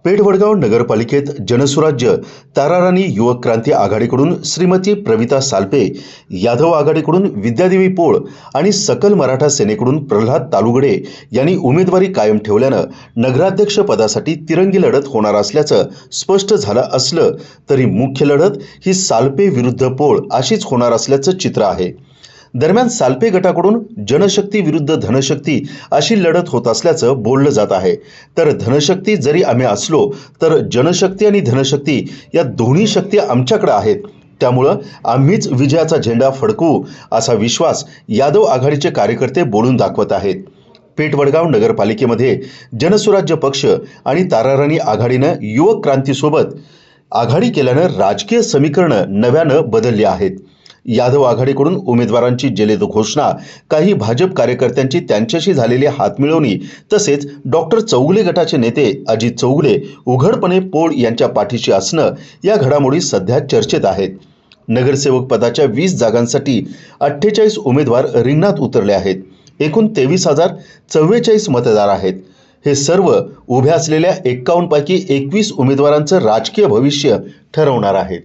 पेठ-वडगाव नगरपालिकेत जनसुराज्य ताराराणी युवक क्रांती आघाडीकडून श्रीमती प्रवीता सालपे, यादव आघाडीकडून विद्यादेवी पोळ आणि सकल मराठा सेनेकडून प्रल्हाद तालुगडे यांनी उमेदवारी कायम ठेवल्यानं नगराध्यक्ष पदासाठी तिरंगी लढत होणार असल्याचं स्पष्ट झालं असलं तरी मुख्य लढत ही सालपे विरुद्ध पोळ अशीच होणार असल्याचं चित्र आहे। दरम्यान सालपे गटाकडून जनशक्ती विरुद्ध धनशक्ती अशी लढत होत असल्याचं बोललं जात आहे। तर धनशक्ती जरी आम्ही असलो तर जनशक्ती आणि धनशक्ती या दोन्ही शक्ती आमच्याकडे आहेत, त्यामुळं आम्हीच विजयाचा झेंडा फडकवू असा विश्वास यादव आघाडीचे कार्यकर्ते बोलून दाखवत आहेत। पेठ-वडगाव नगरपालिकेमध्ये जनसुराज्य पक्ष आणि ताराराणी आघाडीनं युवक क्रांतीसोबत आघाडी केल्यानं राजकीय समीकरणं नव्यानं बदलली आहेत। यादव आघाडीकडून उमेदवारांची जलेद घोषणा, काही भाजप कार्यकर्त्यांची त्यांच्याशी झालेली हातमिळवणी तसेच डॉक्टर चौगुले गटाचे नेते अजित चौगुले उघडपणे पोळ यांच्या पाठीशी असणं या घडामोडी सध्या चर्चेत आहेत। नगरसेवक पदाच्या 20 जागांसाठी 48 उमेदवार रिंगणात उतरले आहेत। एकूण 23,044 मतदार आहेत। हे सर्व उभ्या असलेल्या 51 पैकी 21 उमेदवारांचं राजकीय भविष्य ठरवणार आहेत।